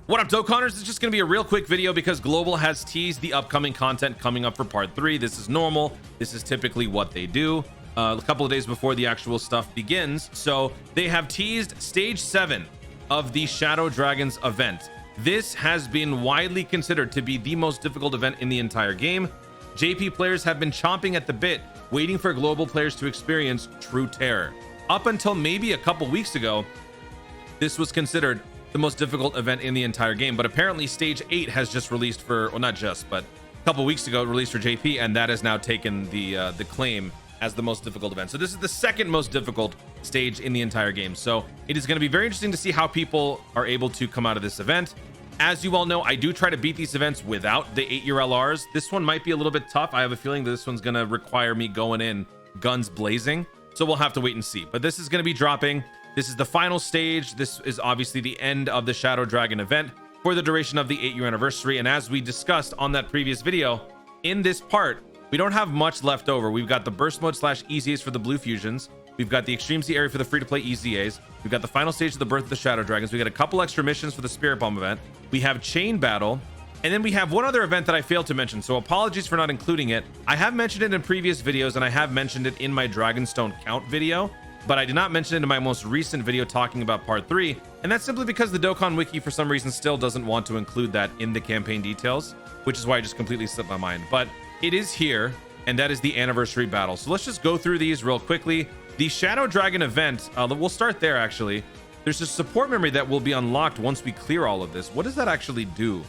What up, Dokkanners? It's just going to be a real quick video because Global has teased the upcoming content coming up for part 3. This is normal. This is typically what they do a couple of days before the actual stuff begins. So they have teased stage 7 of the Shadow Dragons event. This has been widely considered to be the most difficult event in the entire game. JP players have been chomping at the bit, waiting for Global players to experience true terror. Up until maybe a couple weeks ago, this was considered the most difficult event in the entire game, but apparently stage 8 has just released for, well, not just, but a couple weeks ago released for JP, and that has now taken the claim as the most difficult event. So this is the second most difficult stage in the entire game. So it is going to be very interesting to see how people are able to come out of this event. As you all know, I do try to beat these events without the 8-year LRs. This one might be a little bit tough. I have a feeling that this one's going to require me going in guns blazing, so we'll have to wait and see. But this is going to be dropping. This is the final stage. This is obviously the end of the Shadow Dragon event for the duration of the 8-year anniversary. And as we discussed on that previous video, in this part, we don't have much left over. We've got the burst mode / EZAs for the blue fusions. We've got the extreme Z area for the free-to-play EZAs. We've got the final stage of the birth of the Shadow Dragons. We got a couple extra missions for the Spirit Bomb event. We have Chain Battle. And then we have one other event that I failed to mention. So apologies for not including it. I have mentioned it in previous videos, and I have mentioned it in my Dragonstone count video, but I did not mention it in my most recent video talking about part 3, and that's simply because the Dokkan Wiki for some reason still doesn't want to include that in the campaign details, which is why I just completely slipped my mind. But it is here, and that is the anniversary battle. So let's just go through these real quickly. The Shadow Dragon event, we'll start there actually. There's a support memory that will be unlocked once we clear all of this. What does that actually do?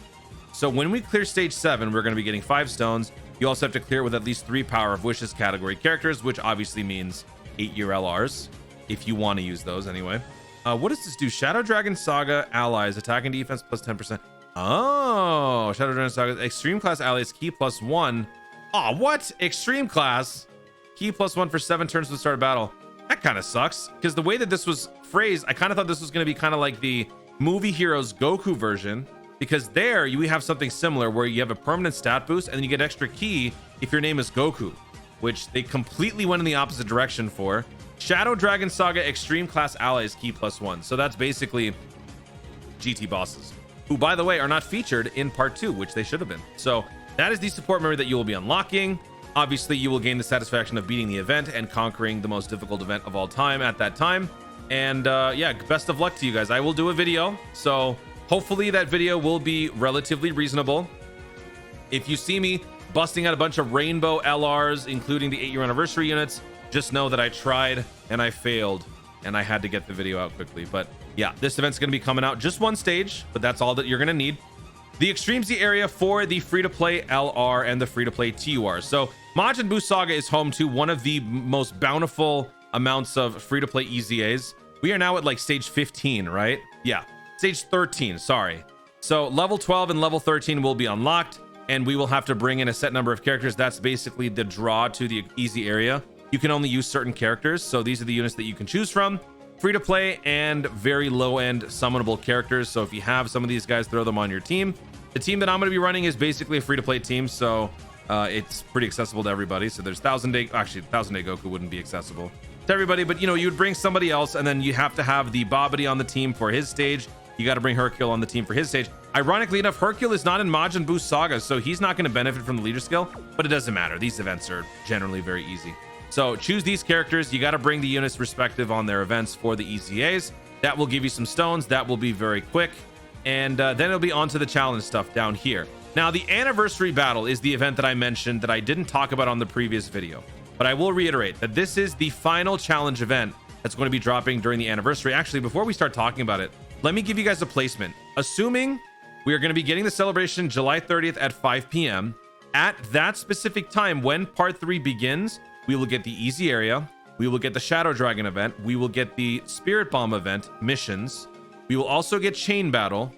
So when we clear stage 7, we're going to be getting 5 stones. You also have to clear with at least 3 Power of Wishes category characters, which obviously means 8-year LRs, if you want to use those anyway. What does this do? Shadow Dragon Saga allies attack and defense plus 10%. Oh, Shadow Dragon Saga extreme class allies key plus 1. Oh, what? Extreme class key plus 1 for 7 turns to the start of battle. That kind of sucks, because the way that this was phrased, I kind of thought this was going to be kind of like the Movie Heroes Goku version, because there you have something similar where you have a permanent stat boost and then you get extra key if your name is Goku, which they completely went in the opposite direction for. Shadow Dragon Saga extreme class allies key plus 1. So that's basically GT bosses, who by the way are not featured in part 2, which they should have been. So that is the support memory that you will be unlocking. Obviously you will gain the satisfaction of beating the event and conquering the most difficult event of all time at that time. And yeah, best of luck to you guys. I will do a video, so hopefully that video will be relatively reasonable. If you see me busting out a bunch of rainbow LRs, including the 8-year anniversary units, just know that I tried and I failed and I had to get the video out quickly. But yeah, this event's going to be coming out just one stage, but that's all that you're going to need. The Extreme Z area for the free-to-play LR and the free-to-play TUR. So Majin Buu Saga is home to one of the most bountiful amounts of free-to-play EZAs. We are now at like stage 15, right? Yeah, stage 13, sorry. So level 12 and level 13 will be unlocked, and we will have to bring in a set number of characters. That's basically the draw to the easy area. You can only use certain characters, so these are the units that you can choose from. Free to play and very low end summonable characters. So if you have some of these guys, throw them on your team. The team that I'm going to be running is basically a free to play team, so it's pretty accessible to everybody. So there's 1000 Day, actually 1000 Day Goku wouldn't be accessible to everybody, but you know, you would bring somebody else, and then you have to have the Babidi on the team for his stage. You got to bring Hercule on the team for his stage. Ironically enough, Hercule is not in Majin Buu Saga, so he's not going to benefit from the leader skill, but it doesn't matter. These events are generally very easy. So choose these characters. You got to bring the units respective on their events for the EZAs. That will give you some stones. That will be very quick. And then it'll be on to the challenge stuff down here. Now, the anniversary battle is the event that I mentioned that I didn't talk about on the previous video. But I will reiterate that this is the final challenge event that's going to be dropping during the anniversary. Actually, before we start talking about it, let me give you guys a placement. Assuming we are going to be getting the celebration July 30th at 5 p.m. At that specific time, when part 3 begins, we will get the easy area. We will get the Shadow Dragon event. We will get the Spirit Bomb event missions. We will also get Chain Battle.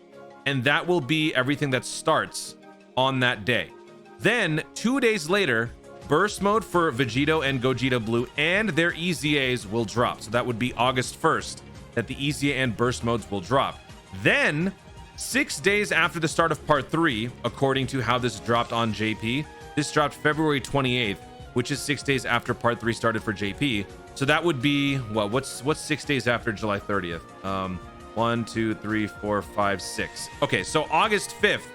And that will be everything that starts on that day. Then 2 days later, burst mode for Vegito and Gogeta Blue and their EZAs will drop. So that would be August 1st that the EZA and burst modes will drop. Then 6 days after the start of part 3, according to how this dropped on JP, this dropped February 28th, which is 6 days after part 3 started for JP. So that would be, well, what's 6 days after July 30th? 1, 2, 3, 4, 5, 6. Okay, so August 5th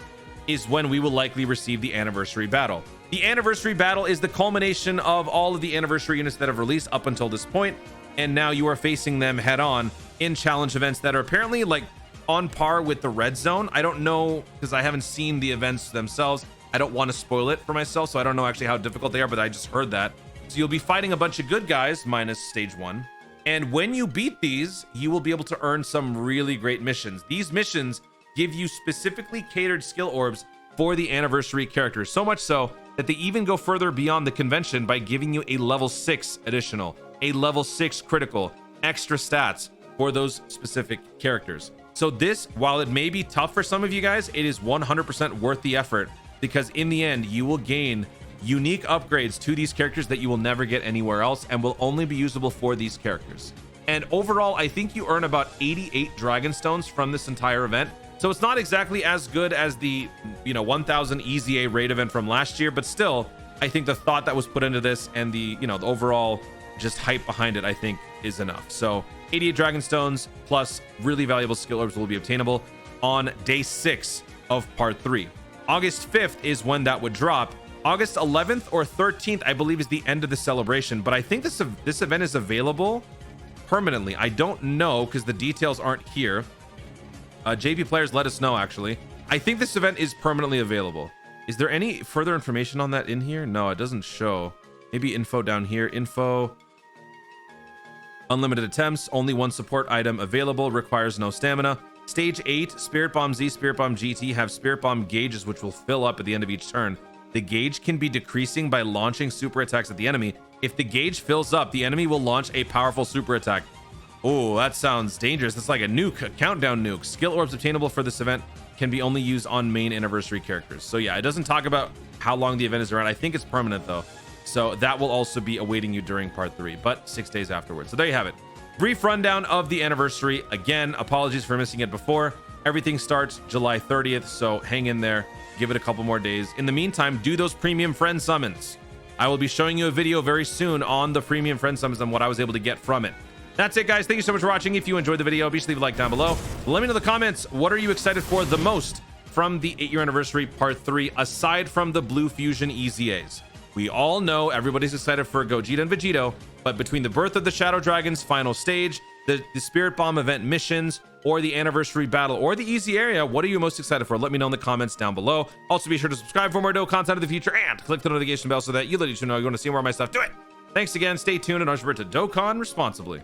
is when we will likely receive the anniversary battle. The anniversary battle is the culmination of all of the anniversary units that have released up until this point, and now you are facing them head on in challenge events that are apparently like on par with the red zone. I don't know because I haven't seen the events themselves. I don't want to spoil it for myself, so I don't know actually how difficult they are, but I just heard that. So you'll be fighting a bunch of good guys minus stage 1. And when you beat these, you will be able to earn some really great missions. These missions give you specifically catered skill orbs for the anniversary characters, so much so that they even go further beyond the convention by giving you a level 6 additional, a level 6 critical, extra stats for those specific characters. So this, while it may be tough for some of you guys, it is 100% worth the effort, because in the end you will gain unique upgrades to these characters that you will never get anywhere else and will only be usable for these characters. And overall, I think you earn about 88 dragon stones from this entire event. So it's not exactly as good as the 1000 EZA raid event from last year, but still, I think the thought that was put into this and the the overall just hype behind it, I think is enough. So 88 dragon stones plus really valuable skill orbs will be obtainable on day 6 of part 3. August 5th is when that would drop. August 11th or 13th, I believe, is the end of the celebration, but I think this event is available permanently. I don't know because the details aren't here. JP players, let us know. Actually, I think this event is permanently available. Is there any further information on that in here? No, it doesn't show. Maybe info down here. Info. Unlimited attempts, only one support item available, requires no stamina. Stage 8, Spirit Bomb Z, Spirit Bomb GT have Spirit Bomb gauges which will fill up at the end of each turn. The gauge can be decreasing by launching super attacks at the enemy. If the gauge fills up, the enemy will launch a powerful super attack. Oh, that sounds dangerous. It's like a nuke, a countdown nuke. Skill orbs obtainable for this event can be only used on main anniversary characters. So yeah, it doesn't talk about how long the event is around. I think it's permanent though. So that will also be awaiting you during part 3, but 6 days afterwards. So there you have it. Brief rundown of the anniversary. Again, apologies for missing it before. Everything starts July 30th, so hang in there. Give it a couple more days. In the meantime, do those premium friend summons. I will be showing you a video very soon on the premium friend summons and what I was able to get from it. That's it, guys. Thank you so much for watching. If you enjoyed the video, be sure to leave a like down below. Let me know in the comments, what are you excited for the most from the 8-year anniversary part 3, aside from the Blue Fusion EZAs? We all know everybody's excited for Gogeta and Vegito, but between the birth of the Shadow Dragon's final stage, the Spirit Bomb event missions, or the anniversary battle, or the easy area, what are you most excited for? Let me know in the comments down below. Also, be sure to subscribe for more dope content in the future and click the notification bell so that you let each know you want to see more of my stuff. Do it! Thanks again. Stay tuned and don't forget to Dokkan responsibly.